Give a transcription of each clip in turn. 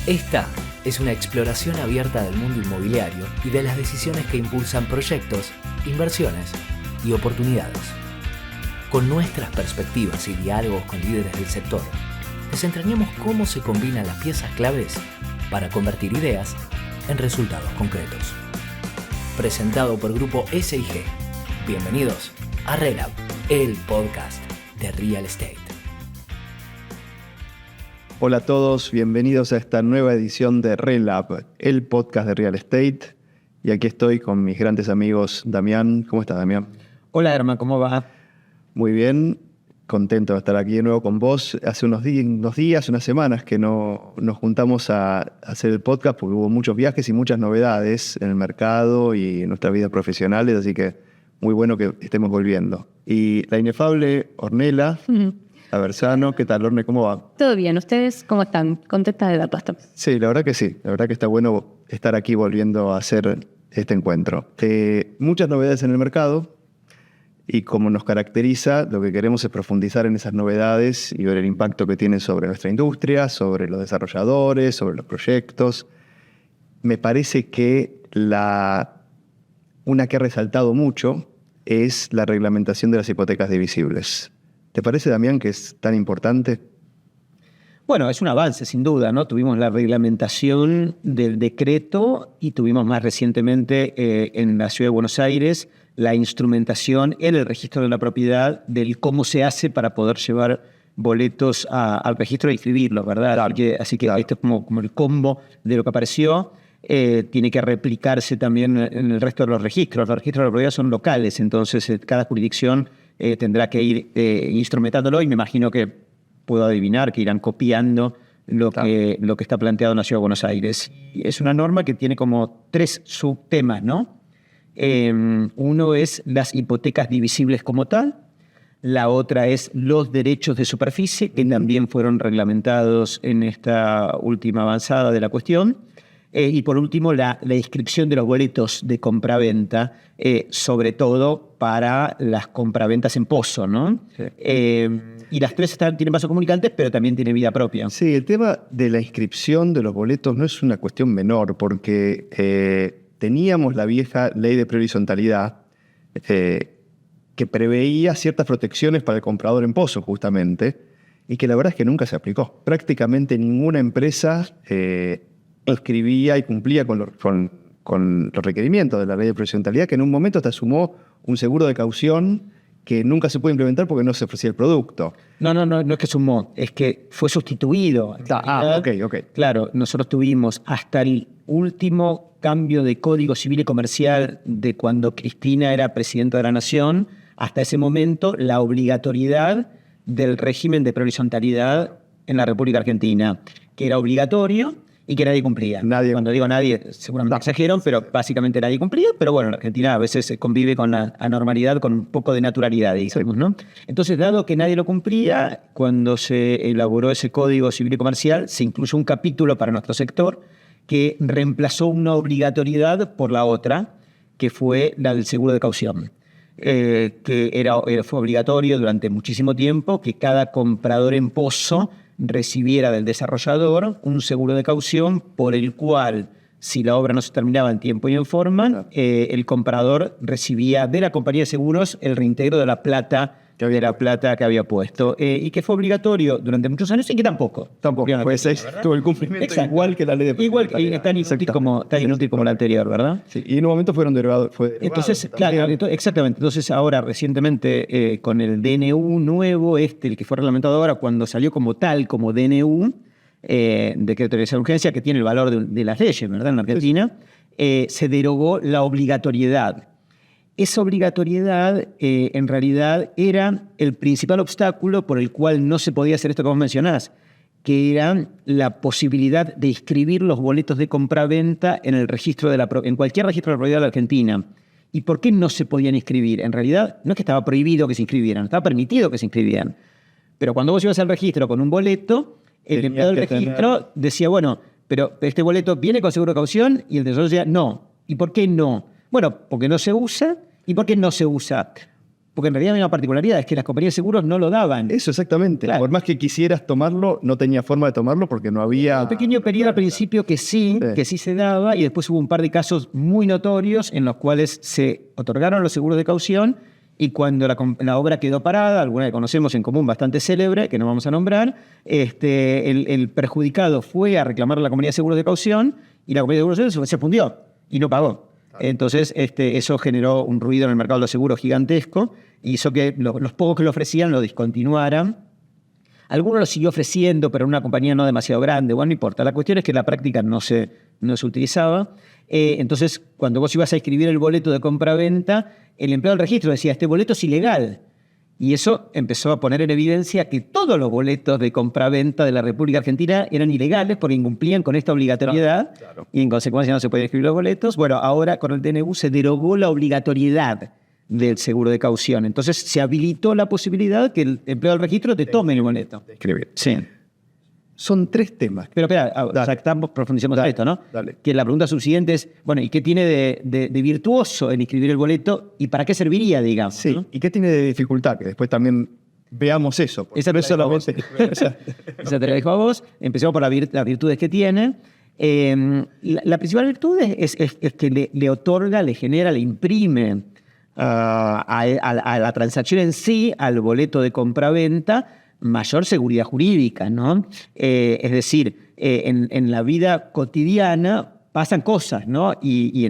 Esta es una exploración abierta del mundo inmobiliario y de las decisiones que impulsan proyectos, inversiones y oportunidades. Con nuestras perspectivas y diálogos con líderes del sector, desentrañamos cómo se combinan las piezas claves para convertir ideas en resultados concretos. Presentado por Grupo SIG. Bienvenidos a RELAB, el podcast de Real Estate. Hola a todos, bienvenidos a esta nueva edición de RELAB, el podcast de Real Estate. Y aquí estoy con mis grandes amigos Damián. ¿Cómo estás, Damián? Hola, Herman, ¿cómo va? Muy bien, contento de estar aquí de nuevo con vos. Hace unas semanas que no nos juntamos a hacer el podcast porque hubo muchos viajes y muchas novedades en el mercado y en nuestras vidas profesionales, así que muy bueno que estemos volviendo. Y la inefable Ornella Aversano, ¿qué tal, Orne? ¿Cómo va? Todo bien, ¿ustedes cómo están? ¿Contentas de verlas también? Sí, la verdad que sí. La verdad que está bueno estar aquí volviendo a hacer este encuentro. Muchas novedades en el mercado y como nos caracteriza, lo que queremos es profundizar en esas novedades y ver el impacto que tienen sobre nuestra industria, sobre los desarrolladores, sobre los proyectos. Me parece que una que ha resaltado mucho es la reglamentación de las hipotecas divisibles. ¿Te parece, Damián, que es tan importante? Bueno, es un avance, sin duda, ¿no? Tuvimos la reglamentación del decreto y tuvimos más recientemente en la Ciudad de Buenos Aires la instrumentación en el registro de la propiedad del cómo se hace para poder llevar boletos al registro e inscribirlos, ¿verdad? Claro, así que claro. Esto es como el combo de lo que apareció. Tiene que replicarse también en el resto de los registros. Los registros de la propiedad son locales, entonces cada jurisdicción tendrá que ir instrumentándolo y me imagino que puedo adivinar que irán copiando lo que está planteado en la Ciudad de Buenos Aires. Y es una norma que tiene como 3 subtemas, ¿no? Uno es las hipotecas divisibles como tal. La otra es los derechos de superficie, que también fueron reglamentados en esta última avanzada de la cuestión. Y por último, la inscripción de los boletos de compraventa, sobre todo para las compraventas en pozo, ¿no? Sí. Y las 3 tienen vasos comunicantes, pero también tienen vida propia. Sí, el tema de la inscripción de los boletos no es una cuestión menor, porque teníamos la vieja ley de prehorizontalidad que preveía ciertas protecciones para el comprador en pozo, justamente, y que la verdad es que nunca se aplicó. Prácticamente ninguna empresa inscribía y cumplía con los requerimientos de la ley de prehorizontalidad, que en un momento hasta sumó un seguro de caución que nunca se pudo implementar porque no se ofrecía el producto. No es que sumó, es que fue sustituido. Ok. Claro, nosotros tuvimos hasta el último cambio de Código Civil y Comercial de cuando Cristina era presidenta de la Nación, hasta ese momento la obligatoriedad del régimen de prehorizontalidad en la República Argentina, que era obligatorio y que nadie cumplía. Cuando digo nadie, seguramente exagero, pero básicamente nadie cumplía. Pero bueno, en Argentina a veces se convive con la anormalidad con un poco de naturalidad, digamos, ¿no? Entonces, dado que nadie lo cumplía, cuando se elaboró ese Código Civil y Comercial, se incluyó un capítulo para nuestro sector que reemplazó una obligatoriedad por la otra, que fue la del seguro de caución. Que fue obligatorio durante muchísimo tiempo que cada comprador en pozo recibiera del desarrollador un seguro de caución por el cual, si la obra no se terminaba en tiempo y en forma, el comprador recibía de la compañía de seguros el reintegro de la plata que había puesto. Y que fue obligatorio durante muchos años y que tampoco. Pues tuvo el cumplimiento. Exacto. Igual que la ley de Igual, tan inútil como la anterior, ¿verdad? Sí, y en un momento fue derivado. Entonces, claro, exactamente. Entonces, ahora, recientemente, con el DNU nuevo, el que fue reglamentado ahora, cuando salió como tal, como DNU, Decreto de Urgencia, que tiene el valor de las leyes, ¿verdad?, en Argentina, se derogó la obligatoriedad. Esa obligatoriedad, en realidad, era el principal obstáculo por el cual no se podía hacer esto que vos mencionás, que era la posibilidad de inscribir los boletos de compraventa en cualquier registro de la propiedad de la Argentina. ¿Y por qué no se podían inscribir? En realidad, no es que estaba prohibido que se inscribieran, estaba permitido que se inscribieran. Pero cuando vos ibas al registro con un boleto, el empleado del registro decía, bueno, pero este boleto viene con seguro de caución, y el desarrollador decía, no. ¿Y por qué no? Bueno, porque no se usa. ¿Y por qué no se usa? Porque en realidad hay una particularidad, es que las compañías de seguros no lo daban. Eso exactamente. Claro. Por más que quisieras tomarlo, no tenía forma de tomarlo porque no había... Un pequeño periodo al principio que sí se daba, y después hubo un par de casos muy notorios en los cuales se otorgaron los seguros de caución, y cuando la obra quedó parada, alguna que conocemos en común bastante célebre, que no vamos a nombrar, el perjudicado fue a reclamar a la compañía de seguros de caución, y la compañía de seguros de caución se fundió y no pagó. Entonces, eso generó un ruido en el mercado de los seguros gigantesco y hizo que los pocos que lo ofrecían lo discontinuaran. Algunos lo siguió ofreciendo, pero en una compañía no demasiado grande. Bueno, no importa. La cuestión es que en la práctica no se utilizaba. Entonces, cuando vos ibas a escribir el boleto de compra-venta, el empleado del registro decía, este boleto es ilegal. Y eso empezó a poner en evidencia que todos los boletos de compra-venta de la República Argentina eran ilegales porque incumplían con esta obligatoriedad. Claro. Y en consecuencia no se podían escribir los boletos. Bueno, ahora con el DNU se derogó la obligatoriedad del seguro de caución. Entonces se habilitó la posibilidad que el empleado del registro te tome el boleto. De escribir. Sí. Son 3 temas. Pero espera, profundicemos en esto, ¿no? Dale. Que la pregunta subsiguiente es, bueno, ¿y qué tiene de virtuoso en inscribir el boleto y para qué serviría, digamos? Sí, ¿no? ¿y qué tiene de dificultad? Que después también veamos eso. Esa no es solamente... Esa te la dejo a vos. Empecemos por las virtudes que tiene. La principal virtud es que le otorga, le genera, le imprime a la transacción en sí, al boleto de compra-venta, mayor seguridad jurídica, ¿no? Es decir, en la vida cotidiana pasan cosas, ¿no? Y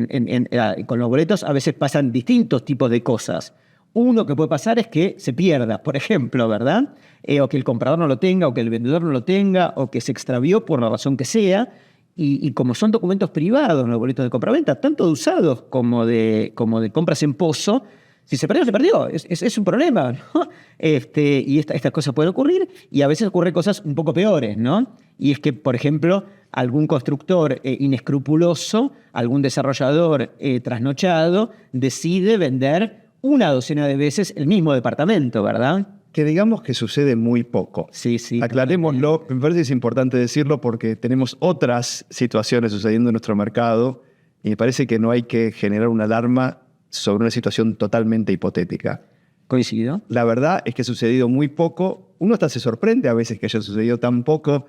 con los boletos a veces pasan distintos tipos de cosas. Uno que puede pasar es que se pierda, por ejemplo, ¿verdad? O que el comprador no lo tenga, o que el vendedor no lo tenga, o que se extravió por la razón que sea. Y como son documentos privados los boletos de compraventa, tanto de usados como de compras en pozo, si se perdió, se perdió. Es un problema, ¿no? Y estas cosas pueden ocurrir, y a veces ocurren cosas un poco peores, ¿no? Y es que, por ejemplo, algún constructor inescrupuloso, algún desarrollador trasnochado, decide vender una docena de veces el mismo departamento, ¿verdad? Que digamos que sucede muy poco. Sí. Aclarémoslo, me parece que es importante decirlo porque tenemos otras situaciones sucediendo en nuestro mercado y me parece que no hay que generar una alarma sobre una situación totalmente hipotética. ¿Coincido? La verdad es que ha sucedido muy poco. Uno hasta se sorprende a veces que haya sucedido tan poco,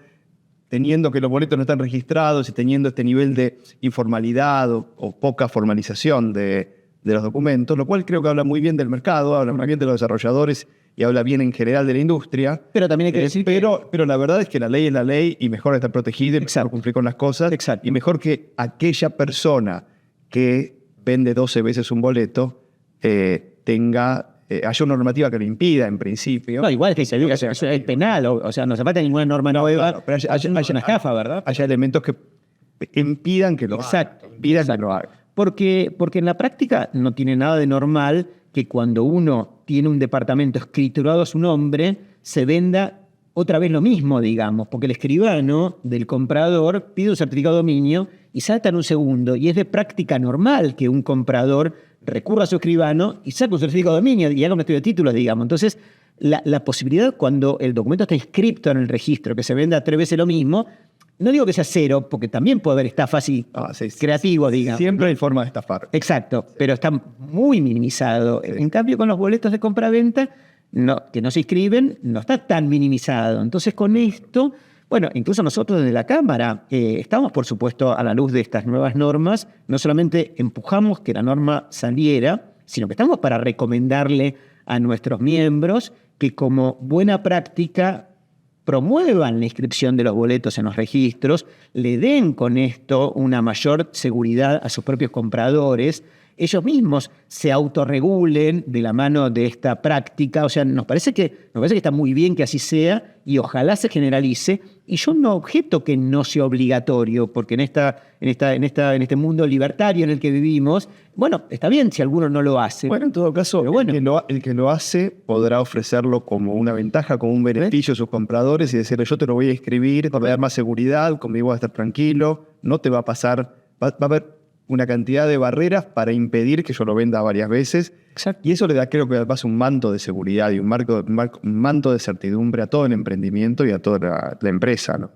teniendo que los boletos no están registrados y teniendo este nivel de informalidad o poca formalización de los documentos, lo cual creo que habla muy bien del mercado, habla muy bien de los desarrolladores y habla bien en general de la industria. Pero también hay que decir pero la verdad es que la ley es la ley y mejor estar protegida y mejor cumplir con las cosas. Exacto. Y mejor que aquella persona que vende 12 veces un boleto haya una normativa que lo impida en principio. No, igual es que es penal, o sea, no se falta ninguna norma nueva. Claro, pero hay una estafa, ¿verdad? Haya elementos que impidan que lo haga. Que lo haga. Porque en la práctica no tiene nada de normal que cuando uno tiene un departamento escriturado a su nombre, se venda otra vez lo mismo, digamos, porque el escribano del comprador pide un certificado de dominio y salta en un segundo, y es de práctica normal que un comprador recurra a su escribano y saque un certificado de dominio y haga un estudio de títulos, digamos. Entonces, la posibilidad cuando el documento está inscripto en el registro, que se venda 3 veces lo mismo, no digo que sea cero, porque también puede haber estafas creativos, digamos. Siempre hay forma de estafar. Exacto, pero está muy minimizado. Sí. En cambio, con los boletos de compra-venta, que no se inscriben, no está tan minimizado. Entonces, con esto, bueno, incluso nosotros desde la Cámara estamos, por supuesto, a la luz de estas nuevas normas. No solamente empujamos que la norma saliera, sino que estamos para recomendarle a nuestros miembros que como buena práctica promuevan la inscripción de los boletos en los registros, le den con esto una mayor seguridad a sus propios compradores, ellos mismos se autorregulen de la mano de esta práctica. O sea, nos parece que está muy bien que así sea y ojalá se generalice. Y yo no objeto que no sea obligatorio, porque en este mundo libertario en el que vivimos, bueno, está bien si alguno no lo hace. Bueno, en todo caso, el que lo hace podrá ofrecerlo como una ventaja, como un beneficio a sus compradores y decirle, yo te lo voy a escribir, te voy a dar más seguridad, conmigo vas a estar tranquilo, no te va a pasar, va a haber una cantidad de barreras para impedir que yo lo venda varias veces. Exacto. Y eso le da, creo que además, un manto de seguridad y un manto de certidumbre a todo el emprendimiento y a toda la empresa, ¿no?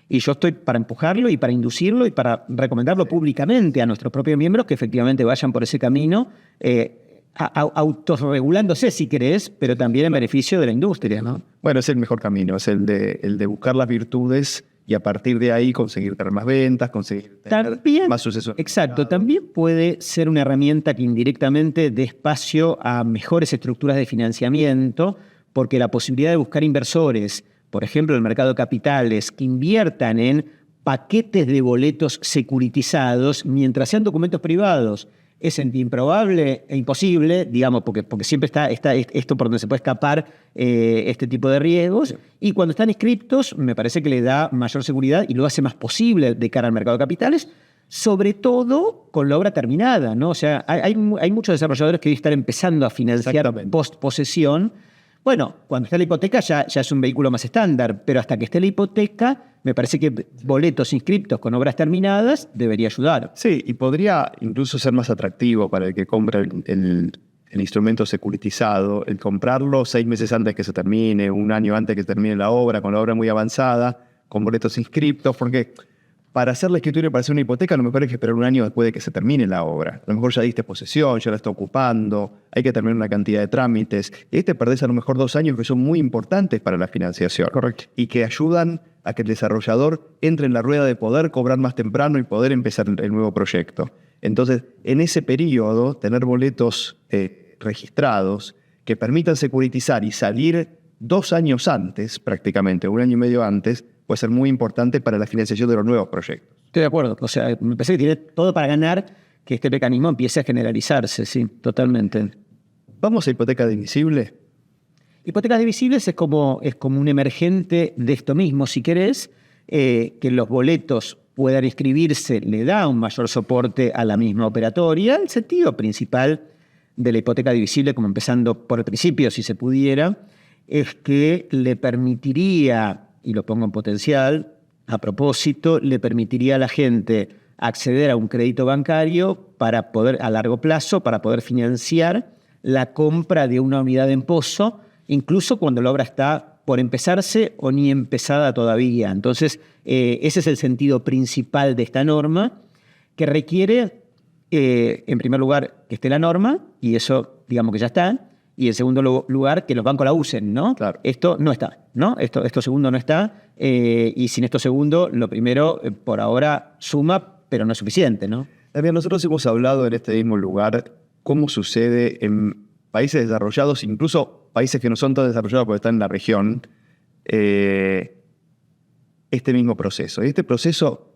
Y yo estoy para empujarlo y para inducirlo y para recomendarlo públicamente a nuestros propios miembros que efectivamente vayan por ese camino. autorregulándose, si querés, pero también en beneficio de la industria, ¿no? Bueno, es el mejor camino, es el de buscar las virtudes y a partir de ahí conseguir tener más ventas, conseguir tener También, más sucesos. exacto, también puede ser una herramienta que indirectamente dé espacio a mejores estructuras de financiamiento, porque la posibilidad de buscar inversores, por ejemplo, en el mercado de capitales, que inviertan en paquetes de boletos securitizados mientras sean documentos privados, es improbable e imposible, digamos, porque siempre está esto por donde se puede escapar este tipo de riesgos. Y cuando están inscriptos, me parece que le da mayor seguridad y lo hace más posible de cara al mercado de capitales, sobre todo con la obra terminada, ¿no? O sea, hay muchos desarrolladores que hoy están empezando a financiar post-posesión. Bueno, cuando está la hipoteca ya es un vehículo más estándar, pero hasta que esté la hipoteca, me parece que boletos inscriptos con obras terminadas debería ayudar. Sí, y podría incluso ser más atractivo para el que compra el instrumento securitizado, el comprarlo 6 meses antes que se termine, 1 año antes que termine la obra, con la obra muy avanzada, con boletos inscriptos, porque para hacer la escritura y para hacer una hipoteca, lo mejor es que esperar 1 año después de que se termine la obra. A lo mejor ya diste posesión, ya la está ocupando, hay que terminar una cantidad de trámites. Y ahí te perdés a lo mejor 2 años que son muy importantes para la financiación. Correcto. Y que ayudan a que el desarrollador entre en la rueda de poder cobrar más temprano y poder empezar el nuevo proyecto. Entonces, en ese periodo, tener boletos registrados que permitan securitizar y salir 2 años antes, prácticamente, 1 año y medio antes, puede ser muy importante para la financiación de los nuevos proyectos. Estoy de acuerdo. O sea, me parece que tiene todo para ganar que este mecanismo empiece a generalizarse, sí, totalmente. ¿Vamos a hipoteca divisible? Hipotecas divisibles es como un emergente de esto mismo, si querés, que los boletos puedan inscribirse, le da un mayor soporte a la misma operatoria. El sentido principal de la hipoteca divisible, como empezando por el principio, si se pudiera, es que le permitiría, y lo pongo en potencial, a propósito, le permitiría a la gente acceder a un crédito bancario para poder, a largo plazo, para poder financiar la compra de una unidad en pozo, incluso cuando la obra está por empezarse o ni empezada todavía. Entonces, ese es el sentido principal de esta norma, que requiere, en primer lugar, que esté la norma, y eso, digamos que ya está, y en segundo lugar, que los bancos la usen, ¿no? Claro. Esto no está, ¿no? Esto segundo no está, y sin esto segundo, lo primero, por ahora, suma, pero no es suficiente, ¿no? También nosotros hemos hablado en este mismo lugar cómo sucede en países desarrollados, incluso países que no son tan desarrollados porque están en la región, este mismo proceso. Y este proceso,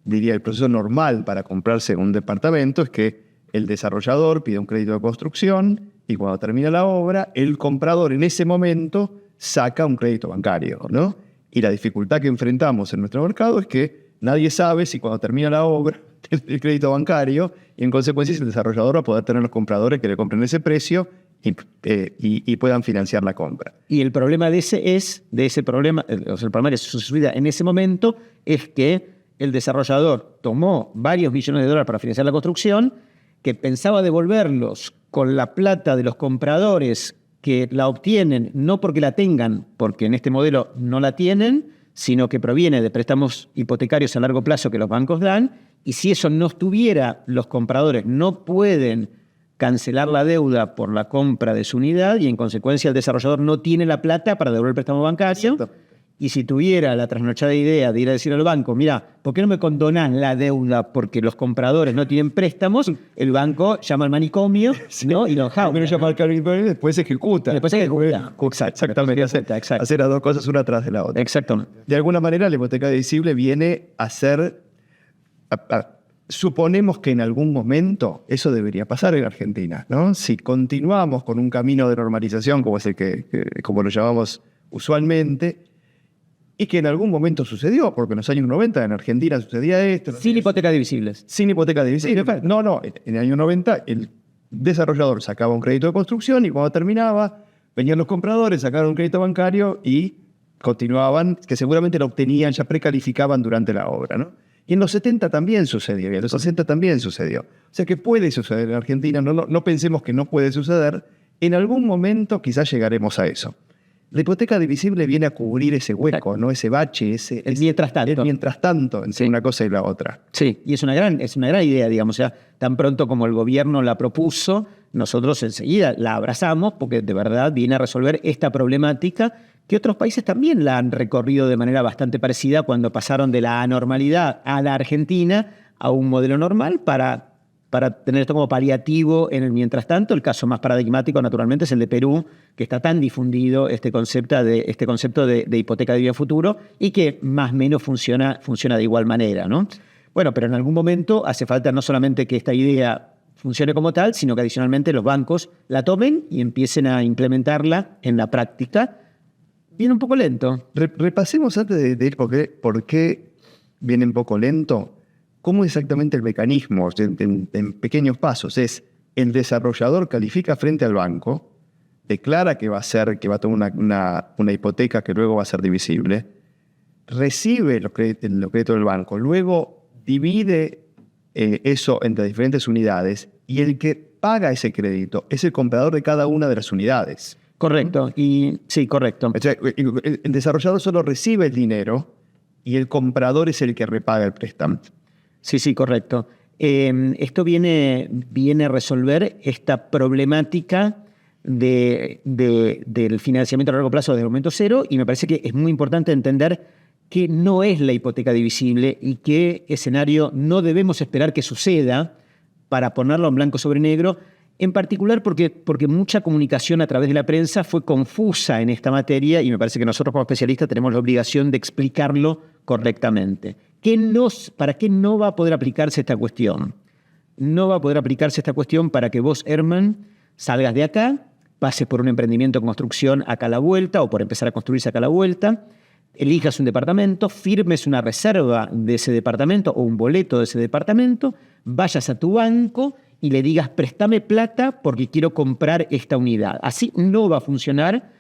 diría, el proceso normal para comprarse un departamento es que el desarrollador pide un crédito de construcción y cuando termina la obra, el comprador en ese momento saca un crédito bancario, ¿no? Y la dificultad que enfrentamos en nuestro mercado es que nadie sabe si cuando termina la obra el crédito bancario y en consecuencia el desarrollador va a poder tener los compradores que le compren ese precio y puedan financiar la compra. Y el problema de ese problema, o sea, el problema de su subida en ese momento es que el desarrollador tomó varios millones de dólares para financiar la construcción, que pensaba devolverlos con la plata de los compradores que la obtienen, no porque la tengan, porque en este modelo no la tienen, sino que proviene de préstamos hipotecarios a largo plazo que los bancos dan, y si eso no estuviera, los compradores no pueden cancelar la deuda por la compra de su unidad y en consecuencia el desarrollador no tiene la plata para devolver el préstamo bancario. Y si tuviera la trasnochada idea de ir a decir al banco, mira, ¿por qué no me condonás la deuda porque los compradores no tienen préstamos? El banco llama al manicomio, ¿no? Y lo enjaula. Primero llama al cargo y después ejecuta. Después ejecuta. Exactamente. Hacer las dos cosas una tras de la otra. Exactamente. De alguna manera la hipoteca divisible viene a ser... Suponemos que en algún momento eso debería pasar en Argentina, ¿no? Si continuamos con un camino de normalización, como es el como lo llamamos usualmente, y que en algún momento sucedió, porque en los años 90 en Argentina sucedía esto. Sin hipotecas divisibles. Sin hipotecas divisibles. No, en el año 90 el desarrollador sacaba un crédito de construcción y cuando terminaba venían los compradores, sacaban un crédito bancario y continuaban, que seguramente lo obtenían, ya precalificaban durante la obra, ¿no? Y en los 70 también sucedió, y en los 60 también sucedió. O sea que puede suceder en Argentina, no pensemos que no puede suceder. En algún momento quizás llegaremos a eso. La hipoteca divisible viene a cubrir ese hueco, ¿no? Ese bache, el mientras tanto. El mientras tanto entre una cosa y la otra. Sí, y es una gran idea, digamos. O sea, tan pronto como el gobierno la propuso, nosotros enseguida la abrazamos porque de verdad viene a resolver esta problemática que otros países también la han recorrido de manera bastante parecida cuando pasaron de la anormalidad a la Argentina a un modelo normal para tener esto como paliativo en el mientras tanto. El caso más paradigmático, naturalmente, es el de Perú, que está tan difundido este concepto de hipoteca de bien futuro y que más o menos funciona de igual manera, ¿no? Bueno, pero en algún momento hace falta no solamente que esta idea funcione como tal, sino que adicionalmente los bancos la tomen y empiecen a implementarla en la práctica. Viene un poco lento. Repasemos antes de ir por qué viene un poco lento. ¿Cómo exactamente el mecanismo? En pequeños pasos. Es el desarrollador califica frente al banco, declara que va a tomar una hipoteca que luego va a ser divisible, recibe los créditos del banco, luego divide eso entre diferentes unidades y el que paga ese crédito es el comprador de cada una de las unidades. Correcto. Sí, correcto. O sea, el desarrollador solo recibe el dinero y el comprador es el que repaga el préstamo. Sí, correcto. Esto viene a resolver esta problemática del financiamiento a largo plazo desde el momento cero, y me parece que es muy importante entender que no es la hipoteca divisible y qué escenario no debemos esperar que suceda para ponerlo en blanco sobre negro, en particular porque mucha comunicación a través de la prensa fue confusa en esta materia y me parece que nosotros como especialistas tenemos la obligación de explicarlo correctamente. ¿Para qué no va a poder aplicarse esta cuestión? No va a poder aplicarse esta cuestión para que vos, Herman, salgas de acá, pases por un emprendimiento de construcción acá a la vuelta o por empezar a construirse acá a la vuelta, elijas un departamento, firmes una reserva de ese departamento o un boleto de ese departamento, vayas a tu banco y le digas, préstame plata porque quiero comprar esta unidad. Así no va a funcionar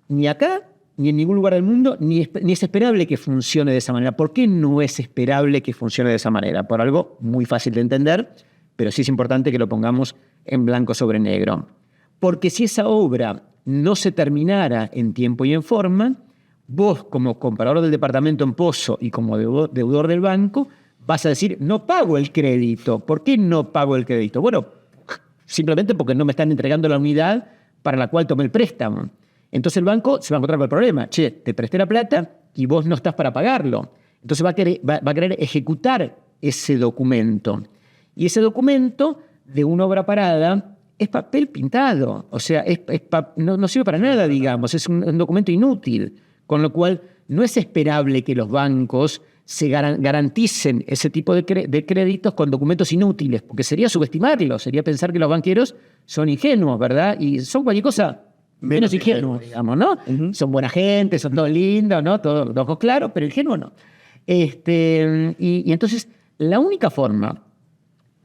ni acá, ni en ningún lugar del mundo, ni es esperable que funcione de esa manera. ¿Por qué no es esperable que funcione de esa manera? Por algo muy fácil de entender, pero sí es importante que lo pongamos en blanco sobre negro. Porque si esa obra no se terminara en tiempo y en forma, vos como comprador del departamento en Pozo y como deudor del banco, vas a decir, no pago el crédito. ¿Por qué no pago el crédito? Bueno, simplemente porque no me están entregando la unidad para la cual tomé el préstamo. Entonces el banco se va a encontrar con el problema. Che, te presté la plata y vos no estás para pagarlo. Entonces va a querer ejecutar ese documento. Y ese documento de una obra parada es papel pintado. O sea, no sirve para nada, digamos. Es un documento inútil. Con lo cual, no es esperable que los bancos se garanticen ese tipo de créditos con documentos inútiles, porque sería subestimarlos, sería pensar que los banqueros son ingenuos, ¿verdad? Y son cualquier cosa menos ingenuos, digamos, ¿no? Uh-huh. Son buena gente, son todos lindos, ¿no? Todos los ojos claros, pero ingenuos no. Y entonces, la única forma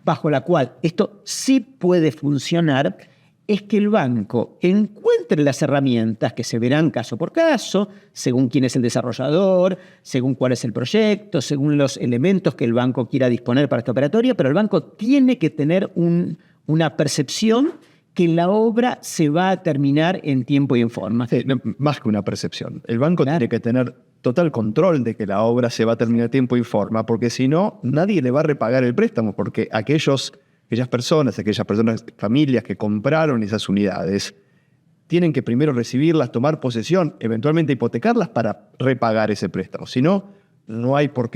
bajo la cual esto sí puede funcionar es que el banco encuentre las herramientas que se verán caso por caso, según quién es el desarrollador, según cuál es el proyecto, según los elementos que el banco quiera disponer para esta operatoria, pero el banco tiene que tener una percepción que la obra se va a terminar en tiempo y en forma. Sí, más que una percepción. El banco tiene que tener total control de que la obra se va a terminar en tiempo y forma, porque si no, nadie le va a repagar el préstamo, porque aquellas personas, familias que compraron esas unidades, tienen que primero recibirlas, tomar posesión, eventualmente hipotecarlas para repagar ese préstamo. Si no, no hay por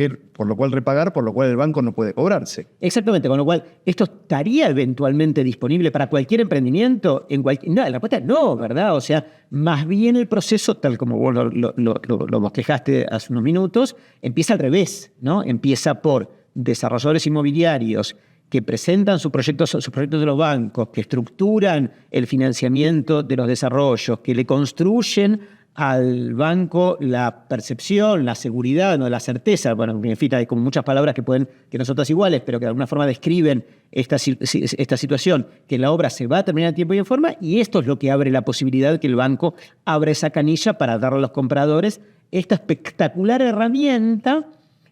lo cual repagar, por lo cual el banco no puede cobrarse. Exactamente, con lo cual, ¿esto estaría eventualmente disponible para cualquier emprendimiento? No, la respuesta es no, ¿verdad? O sea, más bien el proceso, tal como vos lo bosquejaste hace unos minutos, empieza al revés, ¿no? Empieza por desarrolladores inmobiliarios que presentan sus proyectos de los bancos, que estructuran el financiamiento de los desarrollos, que le construyen al banco la percepción, la seguridad, no la certeza. Bueno, en fin, hay como muchas palabras que no son todas iguales, pero que de alguna forma describen esta situación, que la obra se va a terminar en tiempo y en forma, y esto es lo que abre la posibilidad de que el banco abra esa canilla para darle a los compradores esta espectacular herramienta,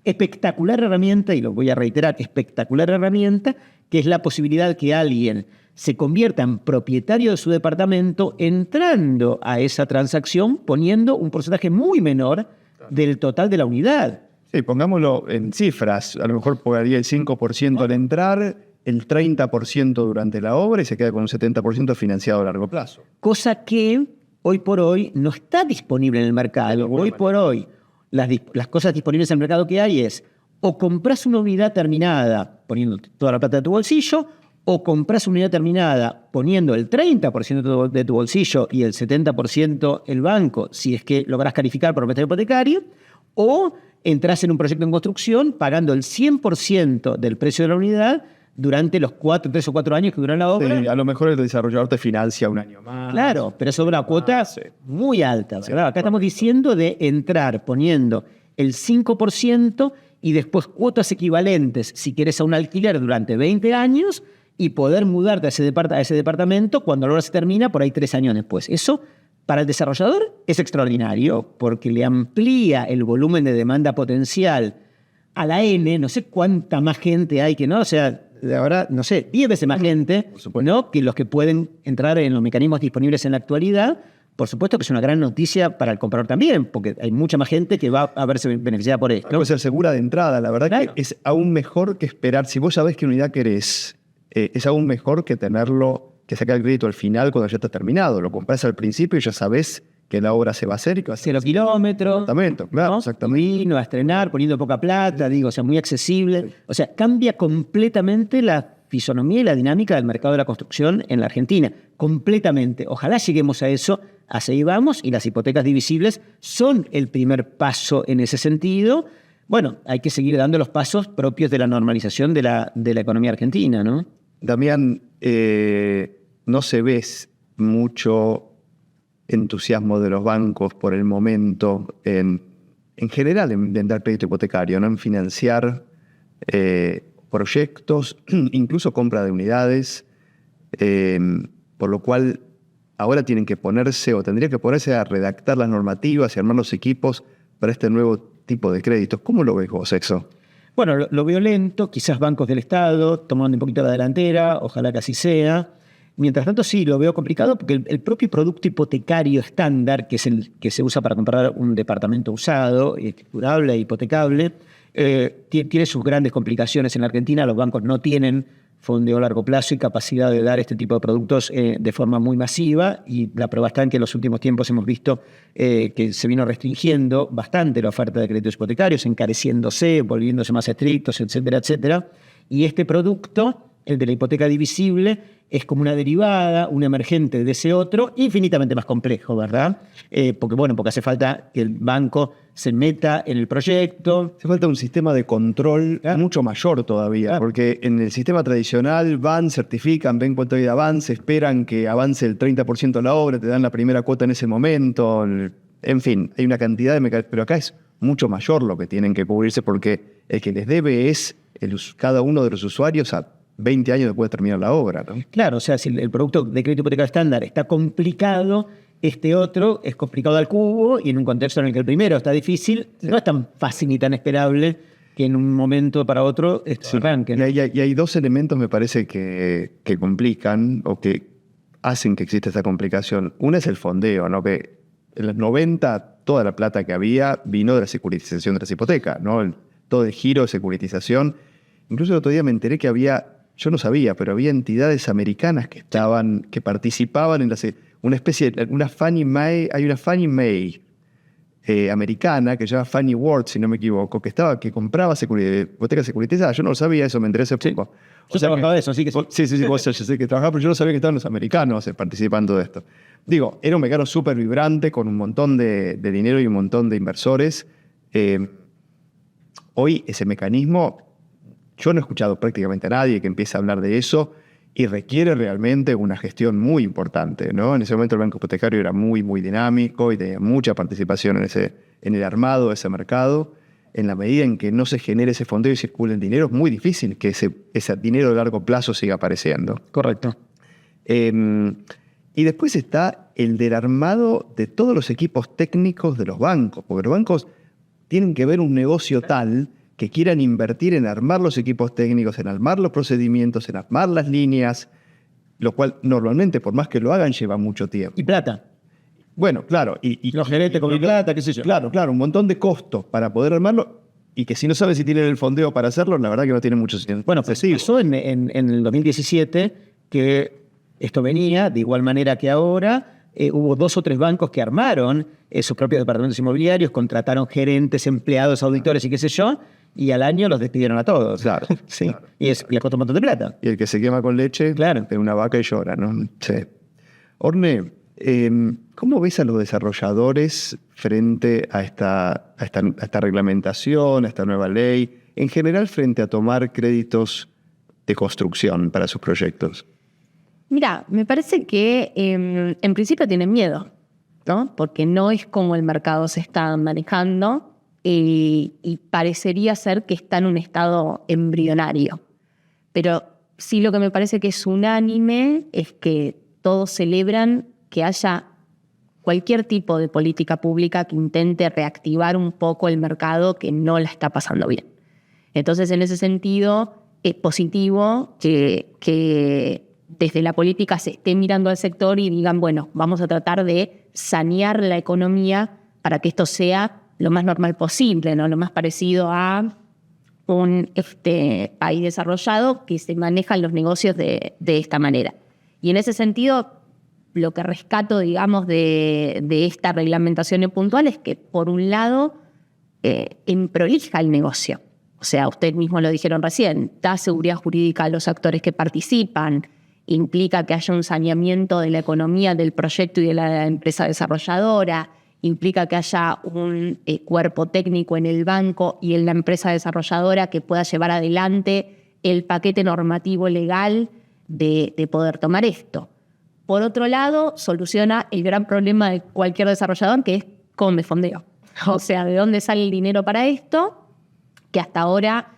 y lo voy a reiterar, espectacular herramienta, que es la posibilidad que alguien se convierta en propietario de su departamento entrando a esa transacción poniendo un porcentaje muy menor del total de la unidad. Sí, pongámoslo en cifras. A lo mejor pagaría el 5% al entrar el 30% durante la obra y se queda con un 70% financiado a largo plazo. Cosa que hoy por hoy no está disponible en el mercado. Hoy por hoy las cosas disponibles en el mercado que hay es o compras una unidad terminada poniendo toda la plata de tu bolsillo, o compras una unidad terminada poniendo el 30% de tu bolsillo y el 70% el banco, si es que lográs calificar por préstamo hipotecario, o entras en un proyecto en construcción pagando el 100% del precio de la unidad durante los 3 o 4 años que dura la obra. Sí, a lo mejor el desarrollador te financia un año más. Claro, pero eso es una cuota muy alta, ¿verdad? Acá estamos diciendo de entrar poniendo el 5% y después cuotas equivalentes, si quieres, a un alquiler durante 20 años y poder mudarte a ese departamento cuando la obra se termina, por ahí 3 años después. Eso, para el desarrollador, es extraordinario porque le amplía el volumen de demanda potencial a la N, no sé cuánta más gente hay que no, o sea, ahora, no sé, 10 veces más gente, ¿no?, que los que pueden entrar en los mecanismos disponibles en la actualidad. Por supuesto que es una gran noticia para el comprador también, porque hay mucha más gente que va a verse beneficiada por esto. Puede ser segura de entrada, la verdad, claro, que es aún mejor que esperar. Si vos sabés qué unidad querés, es aún mejor que tenerlo, que sacar el crédito al final cuando ya está terminado. Lo comprás al principio y ya sabés que la obra se va a hacer y que va a ser 0 kilómetros. Exactamente, claro, ¿no? exactamente. Vino a estrenar poniendo poca plata, digo, o sea, muy accesible. O sea, cambia completamente la fisonomía y la dinámica del mercado de la construcción en la Argentina. Completamente. Ojalá lleguemos a eso, así vamos, y las hipotecas divisibles son el primer paso en ese sentido. Bueno, hay que seguir dando los pasos propios de la normalización de la economía argentina, ¿no? Damián, no se ve mucho entusiasmo de los bancos por el momento en general en dar crédito hipotecario, ¿no?, en financiar proyectos, incluso compra de unidades, por lo cual ahora tienen que ponerse o tendría que ponerse a redactar las normativas y armar los equipos para este nuevo tipo de créditos. ¿Cómo lo ves vos, Exo? Bueno, lo veo lento, quizás bancos del Estado tomando un poquito la delantera, ojalá que así sea. Mientras tanto, sí, lo veo complicado porque el propio producto hipotecario estándar, que es el que se usa para comprar un departamento usado, escriturable e hipotecable, tiene sus grandes complicaciones en la Argentina. Los bancos no tienen fondeo a largo plazo y capacidad de dar este tipo de productos de forma muy masiva, y la prueba está en que en los últimos tiempos hemos visto que se vino restringiendo bastante la oferta de créditos hipotecarios, encareciéndose, volviéndose más estrictos, etcétera, etcétera. Y este producto, el de la hipoteca divisible, es como una derivada, un emergente de ese otro, infinitamente más complejo, ¿verdad? Porque hace falta que el banco se meta en el proyecto. Hace falta un sistema de control mucho mayor todavía, porque en el sistema tradicional van, certifican, ven cuánto hay de avance, esperan que avance el 30% de la obra, te dan la primera cuota en ese momento. En fin, hay una cantidad de mecanismos, pero acá es mucho mayor lo que tienen que cubrirse porque el que les debe es cada uno de los usuarios a 20 años después de terminar la obra, ¿no? Claro, o sea, si el producto de crédito hipotecario estándar está complicado, este otro es complicado al cubo, y en un contexto en el que el primero está difícil, no es tan fácil ni tan esperable que en un momento para otro se arranque. Y hay dos elementos, me parece, que complican o que hacen que exista esta complicación. Una es el fondeo, ¿no? Que en los 90 toda la plata que había vino de la securitización de las hipotecas, ¿no? Todo el giro de securitización. Incluso el otro día me enteré que yo no sabía, pero había entidades americanas que participaban en una Fannie Mae, hay una Fannie Mae americana que se llama Fannie Ward, si no me equivoco, que compraba hipotecas securitizadas. Yo no lo sabía, eso me enteré hace poco. Yo trabajaba de eso, así que sí. Sí, yo sé que trabajaba, pero yo no sabía que estaban los americanos participando de esto. Digo, era un mercado súper vibrante con un montón de dinero y un montón de inversores. Hoy ese mecanismo, yo no he escuchado prácticamente a nadie que empiece a hablar de eso, y requiere realmente una gestión muy importante, ¿no? En ese momento el banco hipotecario era muy, muy dinámico y tenía mucha participación en el armado de ese mercado. En la medida en que no se genere ese fondeo y circule el dinero, es muy difícil que ese dinero de largo plazo siga apareciendo. Correcto. Y después está el del armado de todos los equipos técnicos de los bancos, porque los bancos tienen que ver un negocio tal que quieran invertir en armar los equipos técnicos, en armar los procedimientos, en armar las líneas, lo cual normalmente, por más que lo hagan, lleva mucho tiempo. Y plata. Bueno, claro. Y los gerentes con plata, qué sé yo. Claro, un montón de costos para poder armarlo. y que si no sabe si tienen el fondeo para hacerlo, la verdad que no tiene mucho sentido. Bueno, pues pasó en el 2017 que esto venía de igual manera que ahora. Hubo 2 o 3 bancos que armaron sus propios departamentos inmobiliarios, contrataron gerentes, empleados, auditores y qué sé yo, y al año los despidieron a todos. Claro. Sí. Claro. Y le costó un montón de plata. Y el que se quema con leche, Claro. de una vaca y llora, ¿no? Sí. Orne, ¿cómo ves a los desarrolladores frente a esta reglamentación, a esta nueva ley, en general frente a tomar créditos de construcción para sus proyectos? Mira, me parece que en principio tienen miedo, ¿no? Porque no es como el mercado se está manejando y parecería ser que está en un estado embrionario. Pero sí lo que me parece que es unánime es que todos celebran que haya cualquier tipo de política pública que intente reactivar un poco el mercado que no la está pasando bien. Entonces, en ese sentido, es positivo que desde la política se esté mirando al sector y digan, bueno, vamos a tratar de sanear la economía para que esto sea lo más normal posible, ¿no? Lo más parecido a un país desarrollado que se manejan los negocios de esta manera. Y en ese sentido, lo que rescato, digamos, de esta reglamentación puntual es que, por un lado, prolija el negocio. O sea, ustedes mismos lo dijeron recién, da seguridad jurídica a los actores que participan, implica que haya un saneamiento de la economía del proyecto y de la empresa desarrolladora, implica que haya un cuerpo técnico en el banco y en la empresa desarrolladora que pueda llevar adelante el paquete normativo legal de poder tomar esto. Por otro lado, soluciona el gran problema de cualquier desarrollador, que es cómo me fondeo. O sea, ¿de dónde sale el dinero para esto? Que hasta ahora,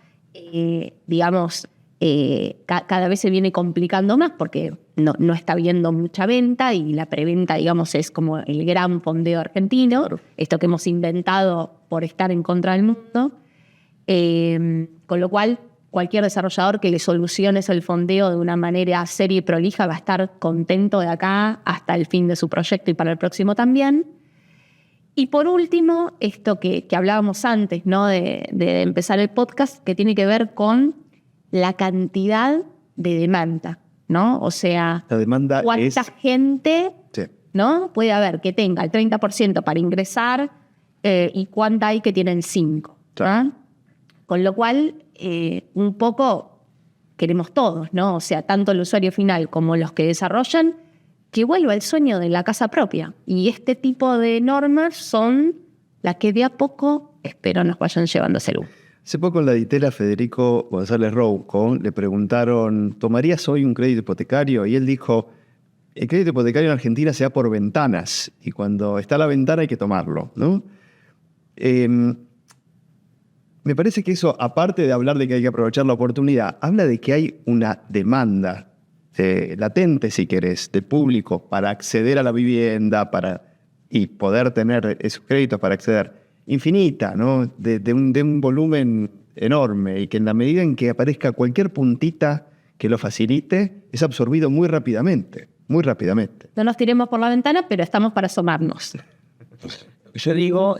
cada vez se viene complicando más porque no está habiendo mucha venta y la preventa, digamos, es como el gran fondeo argentino, claro. Esto que hemos inventado por estar en contra del mundo. Con lo cual, cualquier desarrollador que le solucione el fondeo de una manera seria y prolija va a estar contento de acá hasta el fin de su proyecto y para el próximo también. Y por último, esto que hablábamos antes, ¿no? de empezar el podcast, que tiene que ver con la cantidad de demanda, ¿no? O sea, la demanda cuánta gente, sí, ¿no? Puede haber que tenga el 30% para ingresar y cuánta hay que tienen 5%. Claro. Con lo cual, un poco queremos todos, ¿no? O sea, tanto el usuario final como los que desarrollan, que vuelva el sueño de la casa propia. Y este tipo de normas son las que de a poco, espero, nos vayan llevando a ese lugar. Hace poco en la Ditela, Federico González Rouco le preguntaron, ¿tomarías hoy un crédito hipotecario? Y él dijo, el crédito hipotecario en Argentina se da por ventanas y cuando está la ventana hay que tomarlo, ¿no? Me parece que eso, aparte de hablar de que hay que aprovechar la oportunidad, habla de que hay una demanda latente, si querés, de público para acceder a la vivienda y poder tener esos créditos para acceder, infinita, ¿no? De un volumen enorme y que en la medida en que aparezca cualquier puntita que lo facilite, es absorbido muy rápidamente, muy rápidamente. No nos tiremos por la ventana, pero estamos para asomarnos. Yo digo,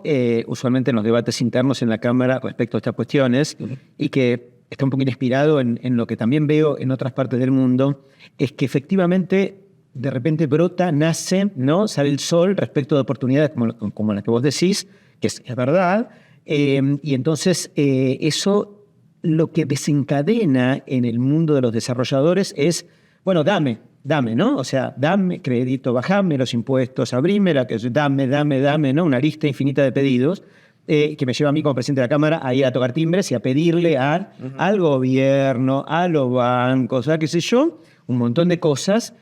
usualmente en los debates internos en la Cámara respecto a estas cuestiones, y que está un poquito inspirado en lo que también veo en otras partes del mundo, es que efectivamente de repente brota, nace, ¿no? Sale el sol respecto de oportunidades como las que vos decís, que es verdad, y entonces eso lo que desencadena en el mundo de los desarrolladores es, bueno, dame, ¿no? O sea, dame crédito, bajame los impuestos, abrímela, dame, ¿no? Una lista infinita de pedidos que me lleva a mí como presidente de la Cámara a ir a tocar timbres y a pedirle al gobierno, a los bancos, qué sé yo, un montón de cosas.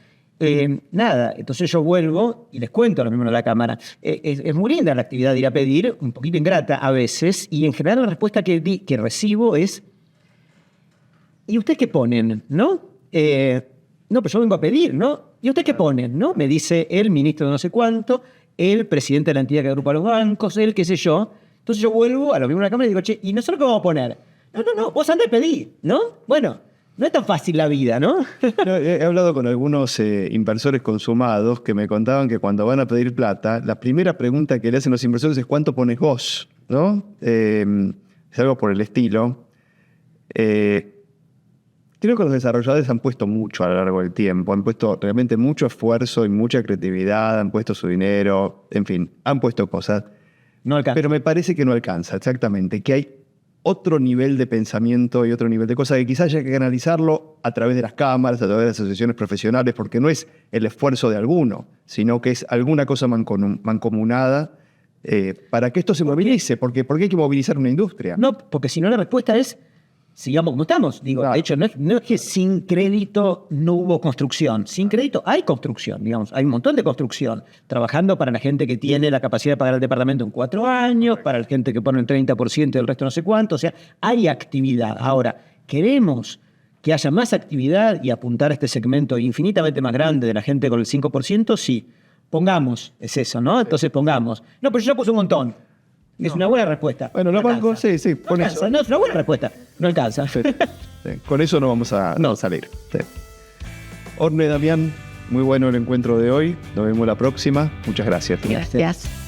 Nada, entonces yo vuelvo y les cuento a los miembros de la Cámara. Es muy linda la actividad de ir a pedir, un poquito ingrata a veces, y en general la respuesta que recibo es, ¿y ustedes qué ponen? ¿No? No, pero yo vengo a pedir, ¿no? ¿Y ustedes qué ponen? ¿No? Me dice el ministro de no sé cuánto, el presidente de la entidad que agrupa los bancos, el qué sé yo. Entonces yo vuelvo a los miembros de la Cámara y digo, che, ¿y nosotros qué vamos a poner? No, vos andá a pedir, ¿no? Bueno, no es tan fácil la vida, ¿no? No, he hablado con algunos inversores consumados que me contaban que cuando van a pedir plata, la primera pregunta que le hacen los inversores es ¿cuánto pones vos? ¿No? es algo por el estilo. Creo que los desarrolladores han puesto mucho a lo largo del tiempo, han puesto realmente mucho esfuerzo y mucha creatividad, han puesto su dinero, en fin, han puesto cosas. No alcanza. Pero me parece que no alcanza, exactamente, que hay otro nivel de pensamiento y otro nivel de cosas que quizás haya que canalizarlo a través de las cámaras, a través de las asociaciones profesionales, porque no es el esfuerzo de alguno, sino que es alguna cosa mancomunada para que esto se movilice, porque hay que movilizar una industria. No, porque si no la respuesta es, sigamos como estamos. Digo, Claro. de hecho, no es que sin crédito no hubo construcción. Sin crédito hay construcción, digamos. Hay un montón de construcción. Trabajando para la gente que tiene la capacidad de pagar el departamento en 4 años, para la gente que pone el 30% y el resto no sé cuánto. O sea, hay actividad. Ahora, queremos que haya más actividad y apuntar a este segmento infinitamente más grande de la gente con el 5%, sí. Pongamos, es eso, ¿no? Entonces pongamos. No, pero yo ya puse un montón. Es una buena respuesta. Bueno, lo alcanza. banco, sí, No con alcanza, eso. no, es una buena respuesta. No alcanza. Sí, sí. Con eso no vamos a salir. Sí. Orne, Damián, muy bueno el encuentro de hoy. Nos vemos la próxima. Muchas gracias. Gracias.